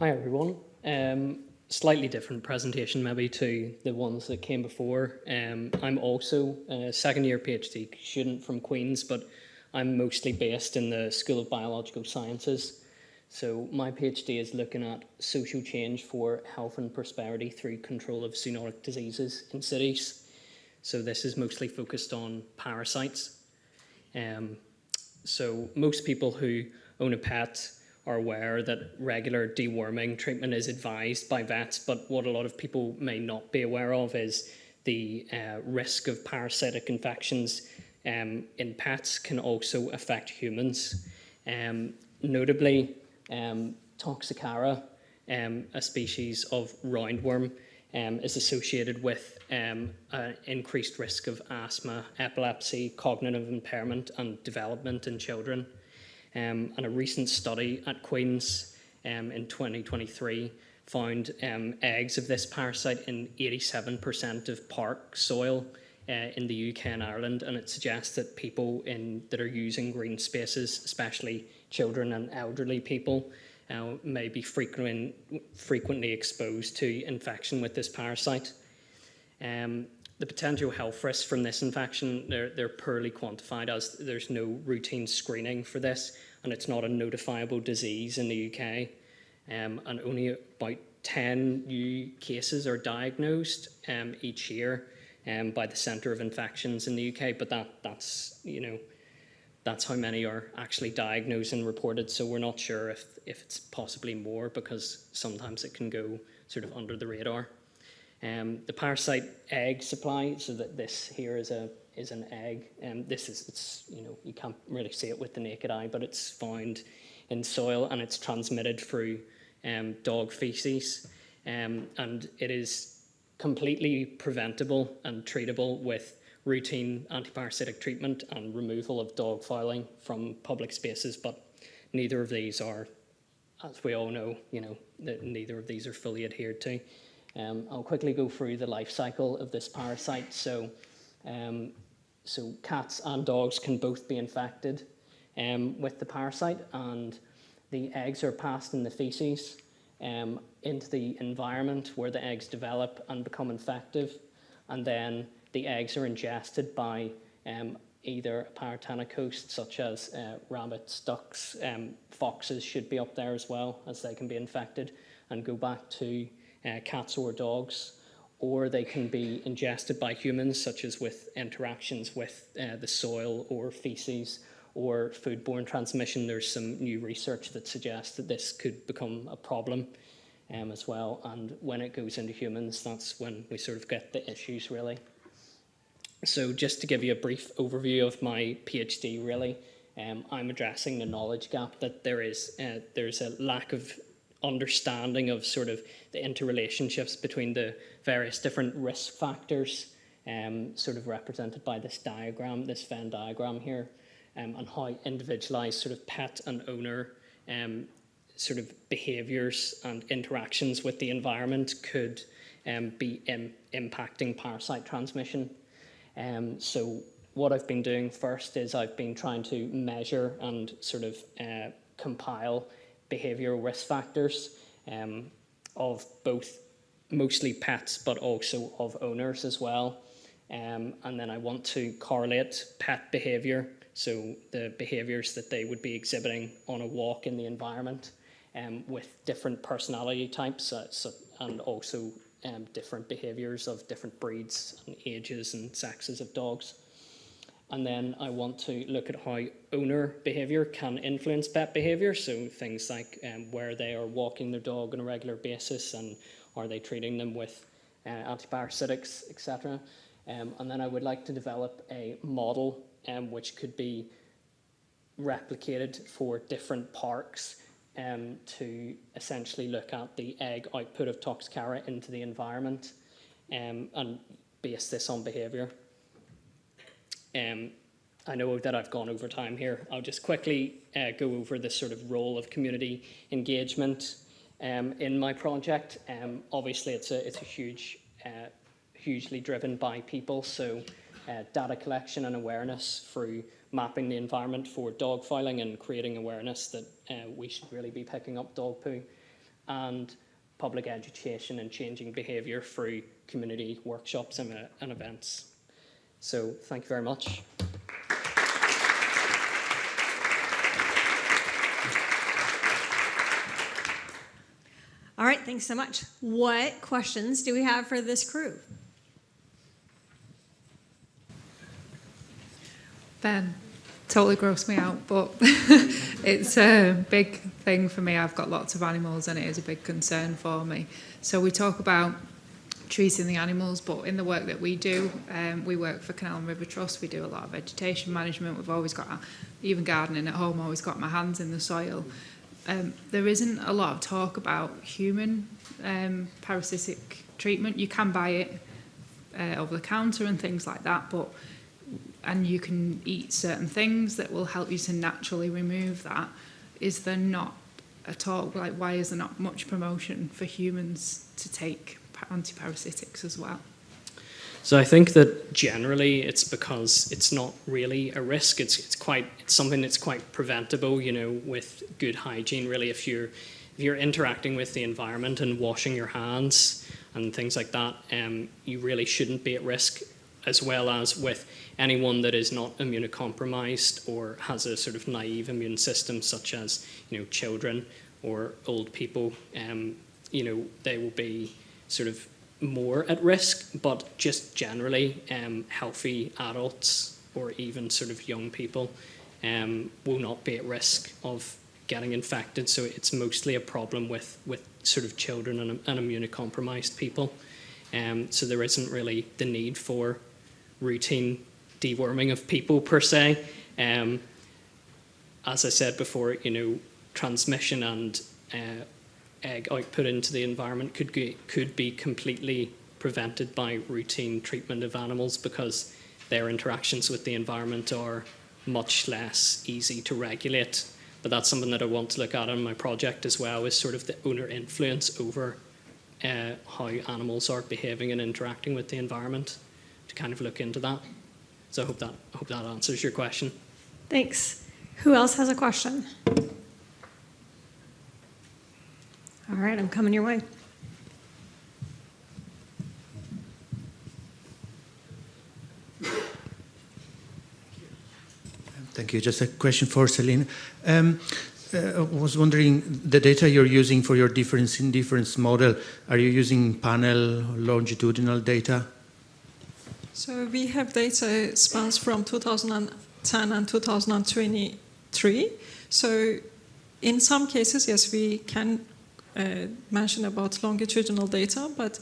Hi everyone. Slightly different presentation maybe to the ones that came before. I'm also a second year PhD student from Queen's, but I'm mostly based in the School of Biological Sciences. So my PhD is looking at social change for health and prosperity through control of zoonotic diseases in cities. So this is mostly focused on parasites. So most people who own a pet are aware that regular deworming treatment is advised by vets, but what a lot of people may not be aware of is the risk of parasitic infections in pets can also affect humans. Notably, Toxicara, a species of roundworm, is associated with an increased risk of asthma, epilepsy, cognitive impairment and development in children. And a recent study at Queen's in 2023 found eggs of this parasite in 87% of park soil in the UK and Ireland, and it suggests that people that are using green spaces, especially children and elderly people, may be frequently exposed to infection with this parasite. The potential health risks from this infection, they're poorly quantified as there's no routine screening for this, and it's not a notifiable disease in the UK. And only about 10 new cases are diagnosed each year by the Centre of Infections in the UK, but that's how many are actually diagnosed and reported, so we're not sure if it's possibly more, because sometimes it can go sort of under the radar. The parasite egg supply, so that this here is an egg, and you can't really see it with the naked eye, but it's found in soil and it's transmitted through dog feces, and it is completely preventable and treatable with routine antiparasitic treatment and removal of dog fouling from public spaces, but neither of these are, as we all know, that neither of these are fully adhered to. I'll quickly go through the life cycle of this parasite. So cats and dogs can both be infected with the parasite, and the eggs are passed in the feces into the environment where the eggs develop and become infective, and then the eggs are ingested by either a parotenic host such as rabbits, ducks, foxes should be up there as well, as they can be infected and go back to cats or dogs, or they can be ingested by humans, such as with interactions with the soil or feces or foodborne transmission. There's some new research that suggests that this could become a problem as well, and when it goes into humans, that's when we sort of get the issues, really. So just to give you a brief overview of my PhD, really, I'm addressing the knowledge gap that there's a lack of understanding of sort of the interrelationships between the various different risk factors, sort of represented by this diagram, this Venn diagram here, and how individualized sort of pet and owner sort of behaviors and interactions with the environment could be impacting parasite transmission. So what I've been doing first is I've been trying to measure and sort of compile behavioural risk factors of both mostly pets but also of owners as well. And then I want to correlate pet behaviour, so the behaviours that they would be exhibiting on a walk in the environment, with different personality types and also different behaviours of different breeds and ages and sexes of dogs. And then I want to look at how owner behaviour can influence pet behaviour, so things like where they are walking their dog on a regular basis, and are they treating them with antiparasitics, etc. And then I would like to develop a model which could be replicated for different parks to essentially look at the egg output of Toxicara into the environment and base this on behaviour. I know that I've gone over time here. I'll just quickly go over the sort of role of community engagement in my project. Obviously, it's a hugely driven by people, so data collection and awareness through mapping the environment for dog fouling and creating awareness that we should really be picking up dog poo, and public education and changing behaviour through community workshops and events. So thank you very much. All right, thanks so much. What questions do we have for this crew? Ben, totally grossed me out, but it's a big thing for me. I've got lots of animals and it is a big concern for me. So we talk about treating the animals, but in the work that we do, we work for Canal and River Trust. We do a lot of vegetation management. We've always got, even gardening at home, always got my hands in the soil. There isn't a lot of talk about human parasitic treatment. You can buy it over the counter and things like that, and you can eat certain things that will help you to naturally remove that. Is there not at all, like, why is there not much promotion for humans to take antiparasitics as well? So I think that generally it's because it's not really a risk. It's something that's quite preventable, you know, with good hygiene. Really, if you're interacting with the environment and washing your hands and things like that, you really shouldn't be at risk. As well as with anyone that is not immunocompromised or has a sort of naive immune system, such as, you know, children or old people, you know, they will be sort of more at risk. But just generally, healthy adults or even sort of young people will not be at risk of getting infected. So it's mostly a problem with sort of children and immunocompromised people. So there isn't really the need for routine deworming of people per se. As I said before, you know, transmission and egg output into the environment could be completely prevented by routine treatment of animals, because their interactions with the environment are much less easy to regulate. But that's something that I want to look at in my project as well, is sort of the owner influence over how animals are behaving and interacting with the environment, to kind of look into that. So I hope that answers your question. Thanks. Who else has a question? All right, I'm coming your way. Thank you. Just a question for Celine. I was wondering, the data you're using for your difference in difference model, are you using panel longitudinal data? So we have data spans from 2010 and 2023. So in some cases, yes, we can mention about longitudinal data, but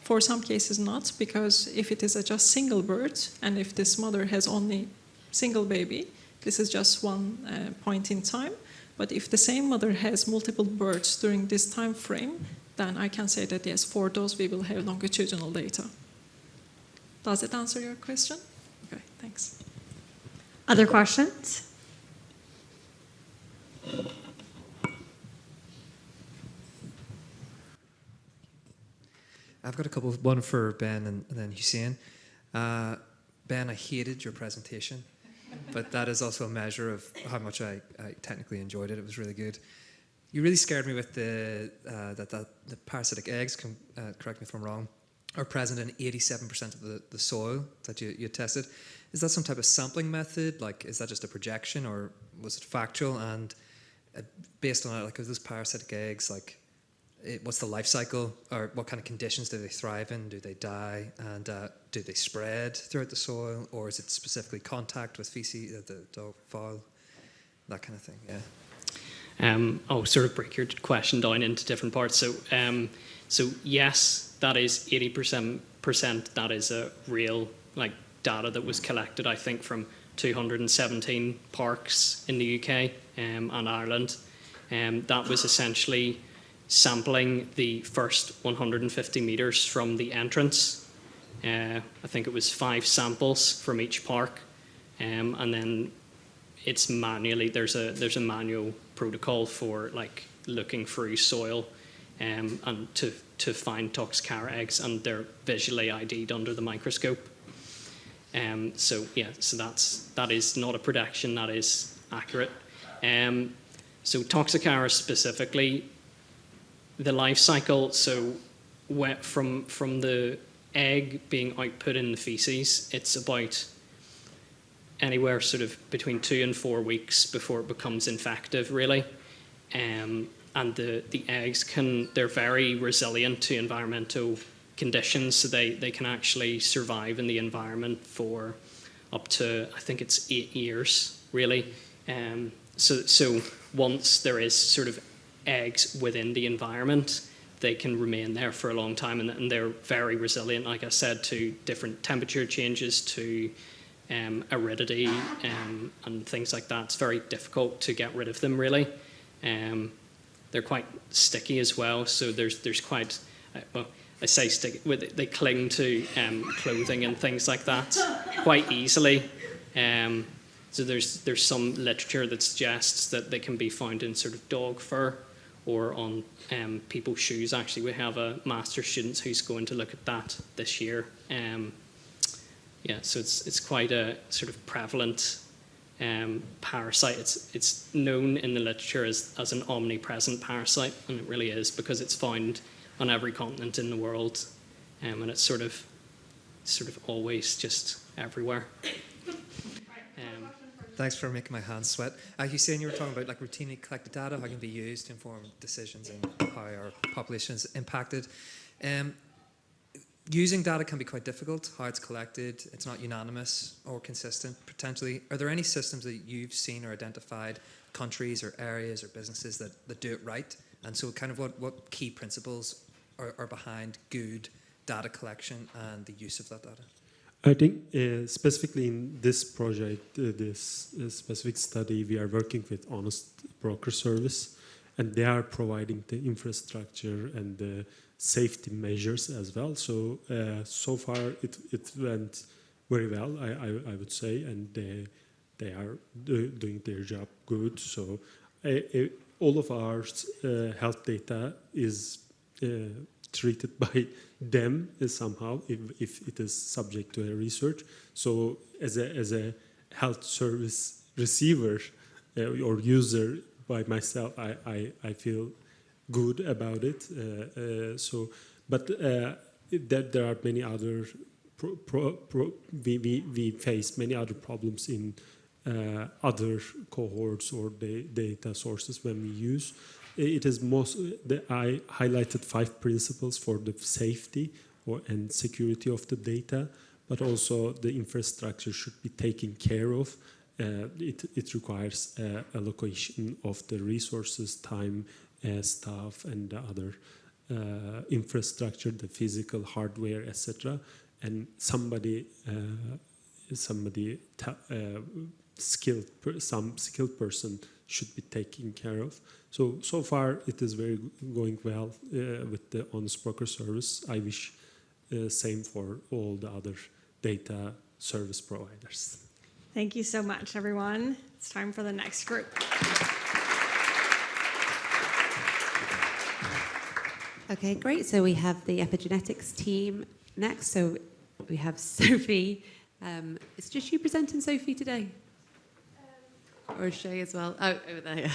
for some cases not, because if it is a just single bird, and if this mother has only single baby, this is just one point in time. But if the same mother has multiple birds during this time frame, then I can say that yes, for those we will have longitudinal data. Does it answer your question? Okay, thanks. Other questions? I've got a couple, one for Ben and then Hussein. Ben, I hated your presentation, but that is also a measure of how much I technically enjoyed it. It was really good. You really scared me with the parasitic eggs, correct me if I'm wrong, are present in 87% of the soil that you tested. Is that some type of sampling method? Like, is that just a projection, or was it factual? And based on that, like, are those parasitic eggs, like, what's the life cycle, or what kind of conditions do they thrive in? Do they die? And do they spread throughout the soil, or is it specifically contact with feces, the dog, fowl, that kind of thing? Yeah. I'll sort of break your question down into different parts. So yes, that is 80%. That is a real, like, data that was collected, I think, from 217 parks in the UK and Ireland. That was essentially sampling the first 150 metres from the entrance. I think it was 5 samples from each park, and then it's manually, there's a manual protocol for, like, looking through soil and to find Toxocara eggs, and they're visually ID'd under the microscope. So that is not a prediction, that is accurate. So Toxocara specifically, the life cycle, so from the egg being output in the feces, it's about anywhere sort of between 2 and 4 weeks before it becomes infective, really. And the eggs they're very resilient to environmental conditions, so they can actually survive in the environment for up to, I think it's 8 years, really. So once there is sort of eggs within the environment, they can remain there for a long time, and they're very resilient, like I said, to different temperature changes, to aridity and things like that. It's very difficult to get rid of them, really. They're quite sticky as well, so there's quite, well, I say sticky, they cling to clothing and things like that quite easily. So there's some literature that suggests that they can be found in sort of dog fur or on people's shoes. Actually, we have a master's student who's going to look at that this year. Yeah, so it's quite a sort of prevalent parasite. It's known in the literature as an omnipresent parasite, and it really is, because it's found on every continent in the world, and it's sort of always just everywhere. Thanks for making my hands sweat. Hussein, you were talking about like routinely collected data, how it can be used to inform decisions and how our population is impacted. Using data can be quite difficult, how it's collected. It's not unanimous or consistent, potentially. Are there any systems that you've seen or identified, countries or areas or businesses that do it right? And so kind of what key principles are behind good data collection and the use of that data? I think specifically in this project, this specific study, we are working with Honest Broker Service, and they are providing the infrastructure and the safety measures as well. So so far it went very well, I would say, and they are doing their job good. So all of our health data is treated by them somehow if it is subject to a research. So as a health service receiver or user by myself, I feel good about it. But there are many other we face many other problems in other cohorts or data sources when we use. It is I highlighted 5 principles for the safety and security of the data, but also the infrastructure should be taken care of. It requires allocation of the resources, time, staff, and the other infrastructure, the physical hardware, etc. And some skilled person should be taken care of. So far it is going well with the Honest Broker Service. I wish same for all the other data service providers. Thank you so much, everyone. It's time for the next group. Okay, great. So we have the epigenetics team next. So we have Sophie. It's just you presenting, Sophie, today? Or Shay as well? Oh, over there.